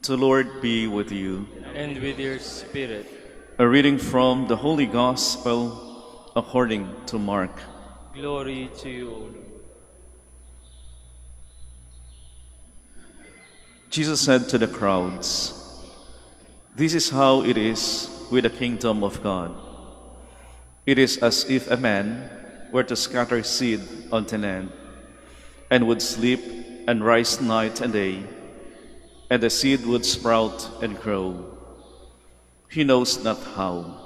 The Lord be with you. And with your spirit. A reading from the Holy Gospel according to Mark. Glory to you, O Lord. Jesus said to the crowds, "This is how it is with the kingdom of God. It is as if a man were to scatter seed on the land, and would sleep and rise night and day, and the seed would sprout and grow. He knows not how.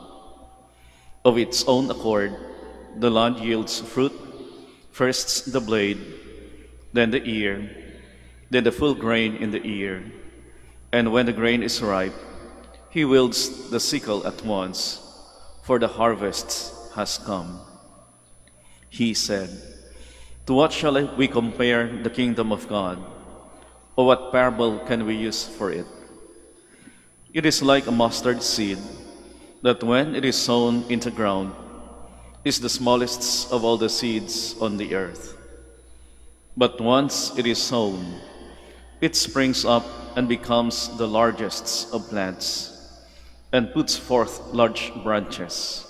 Of its own accord, the land yields fruit, first the blade, then the ear, then the full grain in the ear. And when the grain is ripe, he wields the sickle at once, for the harvest has come." He said, "To what shall we compare the kingdom of God? Or what parable can we use for it? It is like a mustard seed, that when it is sown into ground, is the smallest of all the seeds on the earth. But once it is sown, it springs up and becomes the largest of plants, and puts forth large branches,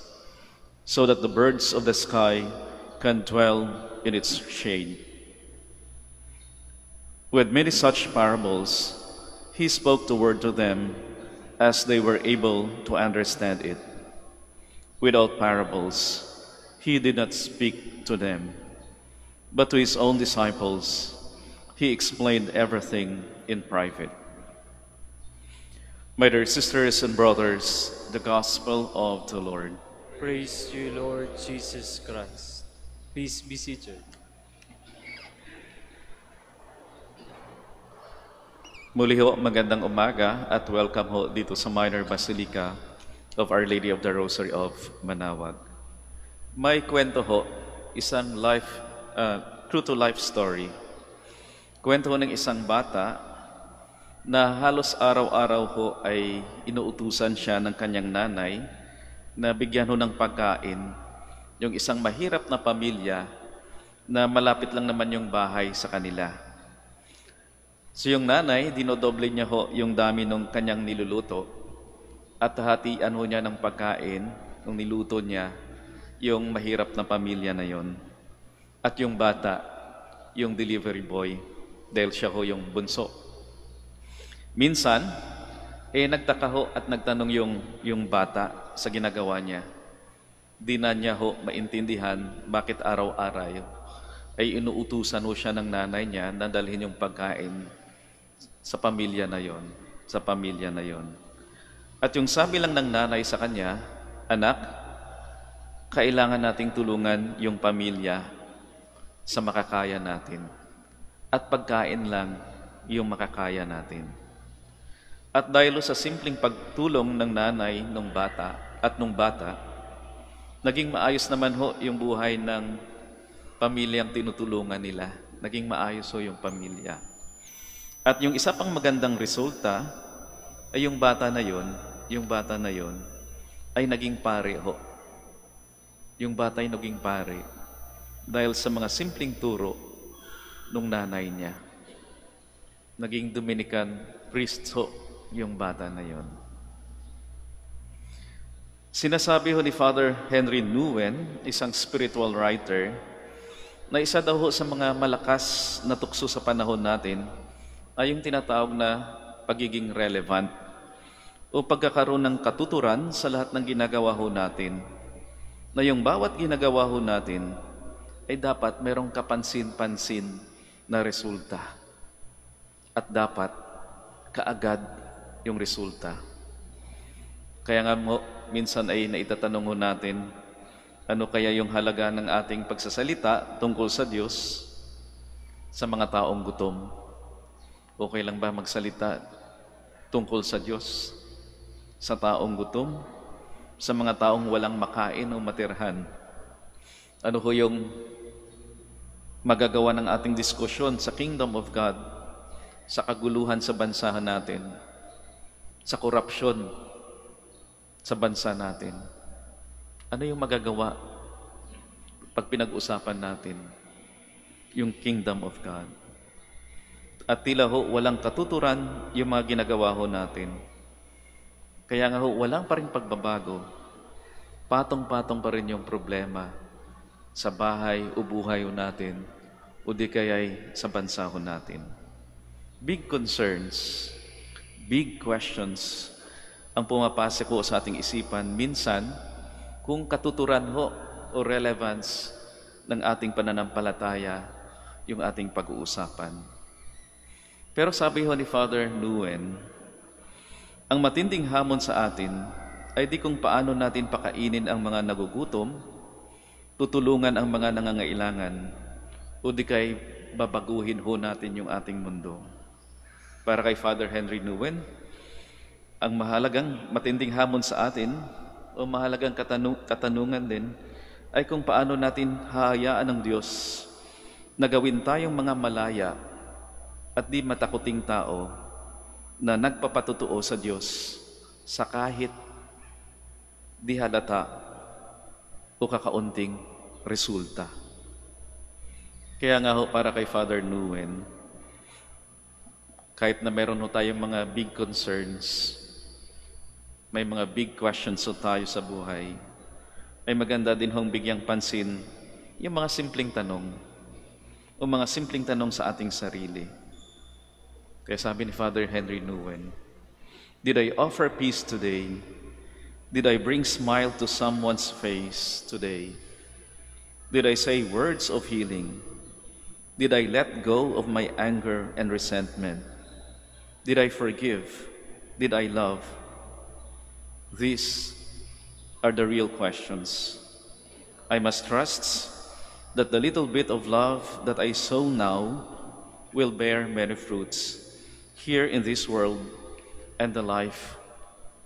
so that the birds of the sky can dwell in its shade." With many such parables, he spoke the word to them as they were able to understand it. Without parables, he did not speak to them, but to his own disciples he explained everything in private. My dear sisters and brothers, the Gospel of the Lord. Praise to you, Lord Jesus Christ. Please be seated. Muli ho, magandang umaga at welcome ho dito sa Minor Basilica of Our Lady of the Rosary of Manaoag. May kwento ho, isang true to life story. Kwento ho ng isang bata na halos araw-araw ho ay inuutusan siya ng kanyang nanay na bigyan ho ng pagkain yung isang mahirap na pamilya na malapit lang naman yung bahay sa kanila. So yung nanay, dinodoble niya ho yung dami ng kanyang niluluto at hatian ho niya ng pagkain nung niluto niya yung mahirap na pamilya na yon. At yung bata, yung delivery boy, dahil siya ho yung bunso. Minsan, nagtaka ho at nagtanong yung bata sa ginagawa niya. Di na niya ho maintindihan bakit araw-araw ay inuutusan ho siya ng nanay niya na dalhin yung pagkain sa pamilya na yon, sa pamilya na yon. At yung sabi lang ng nanay sa kanya, "Anak, kailangan nating tulungan yung pamilya sa makakaya natin. At pagkain lang yung makakaya natin." At dahil sa simpleng pagtulong ng nanay nung bata, naging maayos naman ho yung buhay ng pamilyang tinutulungan nila. Naging maayos ho yung pamilya. At yung isa pang magandang resulta ay yung bata na yon ay naging pare ho. Yung bata ay naging pare dahil sa mga simpleng turo nung nanay niya. Naging Dominican priest ho yung bata na yon. Sinasabi ho ni Father Henry Nouwen, isang spiritual writer, na isa daw ho sa mga malakas na tukso sa panahon natin ay yung tinatawag na pagiging relevant o pagkakaroon ng katuturan sa lahat ng ginagawa ho natin. Na yung bawat ginagawa ho natin ay dapat merong kapansin-pansin na resulta. At dapat kaagad yung resulta. Kaya nga mo, minsan ay naitatanong ho natin, ano kaya yung halaga ng ating pagsasalita tungkol sa Diyos sa mga taong gutom? Okay lang ba magsalita tungkol sa Diyos sa taong gutom? Sa mga taong walang makain o matirhan? Ano ho yung magagawa ng ating diskusyon sa Kingdom of God, sa kaguluhan sa bansa natin, sa korupsyon sa bansa natin? Ano yung magagawa pag pinag-usapan natin yung Kingdom of God? At tila ho walang katuturan yung mga ginagawa ho natin. Kaya nga ho walang pa rin pagbabago. Patong-patong pa rin yung problema sa bahay o buhay ho natin o di kaya'y sa bansa ho natin. Big concerns, big questions ang pumapasok ho sa ating isipan. Minsan, kung katuturan ho o relevance ng ating pananampalataya yung ating pag-uusapan. Pero sabi ho ni Father Nguyen, ang matinding hamon sa atin ay di kung paano natin pakainin ang mga nagugutom, tutulungan ang mga nangangailangan, o di kay babaguhin ho natin yung ating mundo. Para kay Father Henry Nguyen, ang mahalagang matinding hamon sa atin o mahalagang katanungan din ay kung paano natin hahayaan ng Diyos na gawin tayong mga malaya at di matakuting tao na nagpapatutuo sa Diyos sa kahit di halata o kakaunting resulta. Kaya nga ho, para kay Father Nguyen, kahit na meron ho tayong mga big concerns, may mga big questions ho tayo sa buhay, ay maganda din hong bigyang pansin yung mga simpleng tanong o mga simpleng tanong sa ating sarili. Kaya sabi ni Father Henry Nguyen, did I offer peace today? Did I bring smile to someone's face today? Did I say words of healing? Did I let go of my anger and resentment? Did I forgive? Did I love? These are the real questions. I must trust that the little bit of love that I sow now will bear many fruits here in this world and the life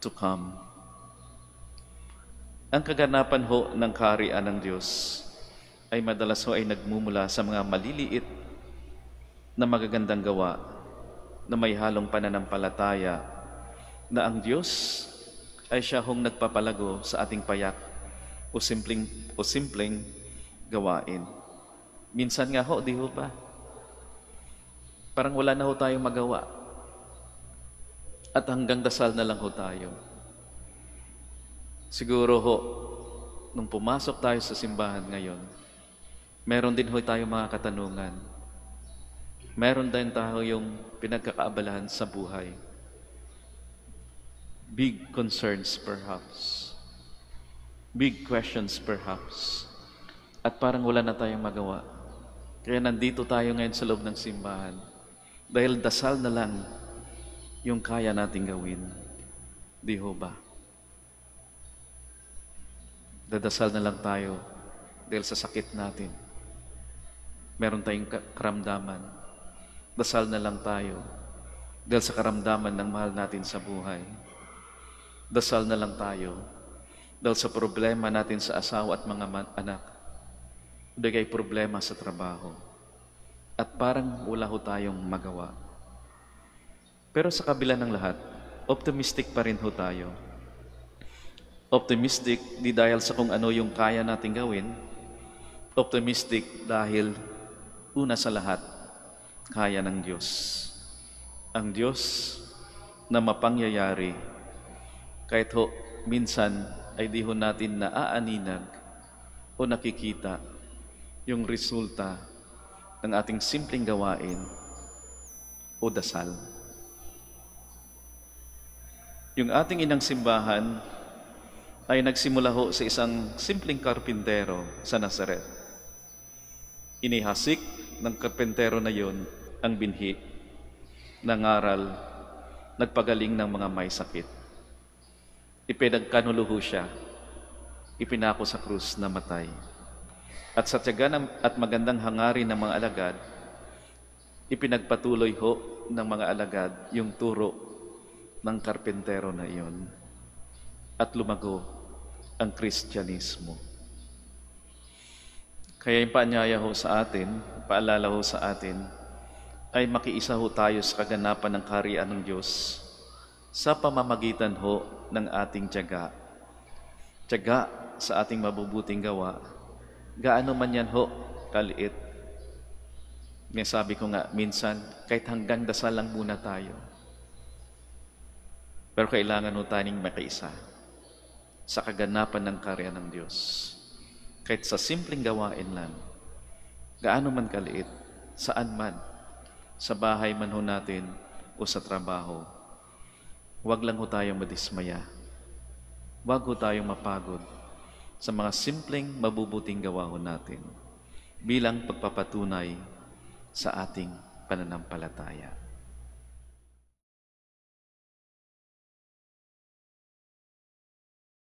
to come. Ang kaganapan ho ng kaharian ng Diyos ay madalas ho ay nagmumula sa mga maliliit na magagandang gawa na may halong pananampalataya na ang Diyos ay siya hong nagpapalago sa ating payak o simpleng gawain. Minsan nga ho, di ho ba? Parang wala na ho tayong magawa. At hanggang dasal na lang ho tayo. Siguro ho, nung pumasok tayo sa simbahan ngayon, meron din ho tayong mga katanungan. Meron din tayo yung pinagkakaabalahan sa buhay. Big concerns perhaps. Big questions perhaps. At parang wala na tayong magawa. Kaya nandito tayo ngayon sa loob ng simbahan. Dahil dasal na lang yung kaya nating gawin. Di ho ba? Dadasal na lang tayo dahil sa sakit natin. Meron tayong karamdaman. Dasal na lang tayo dahil sa karamdaman ng mahal natin sa buhay. Dasal na lang tayo dahil sa problema natin sa asawa at mga anak. Dahil problema sa trabaho. At parang wala ho tayong magawa. Pero sa kabila ng lahat, optimistic pa rin ho tayo. Optimistic di dahil sa kung ano yung kaya nating gawin. Optimistic dahil una sa lahat, kaya ng Diyos. Ang Diyos na mapangyayari, kahit ho minsan ay di ho natin naaaninag o nakikita yung resulta ng ating simpleng gawain o dasal. Yung ating inang simbahan ay nagsimula ho sa isang simpleng karpintero sa Nazaret. Inihasik ng karpintero na yon ang binhi, nangaral, nagpagaling ng mga may sakit. Ipinagkanuluho siya, ipinako sa krus na matay. At sa tiyaga at magandang hangarin ng mga alagad, ipinagpatuloy ho ng mga alagad yung turo ng karpentero na iyon at lumago ang Kristyanismo. Kaya yung paanyaya ho sa atin, paalala ho sa atin, ay makiisa ho tayo sa kaganapan ng kaharian ng Diyos sa pamamagitan ho ng ating tiyaga. Tiyaga sa ating mabubuting gawa, gaano man yan ho kaliit. May sabi ko nga, minsan, kahit hanggang dasal lang muna tayo. Pero kailangan ho tayong makiisa sa kaganapan ng karya ng Diyos. Kahit sa simpleng gawain lang, gaano man kaliit, saan man, sa bahay man ho natin o sa trabaho, huwag lang ho tayong madismaya. Huwag ho tayong mapagod sa mga simpleng mabubuting gawa ho natin bilang pagpapatunay sa ating pananampalataya.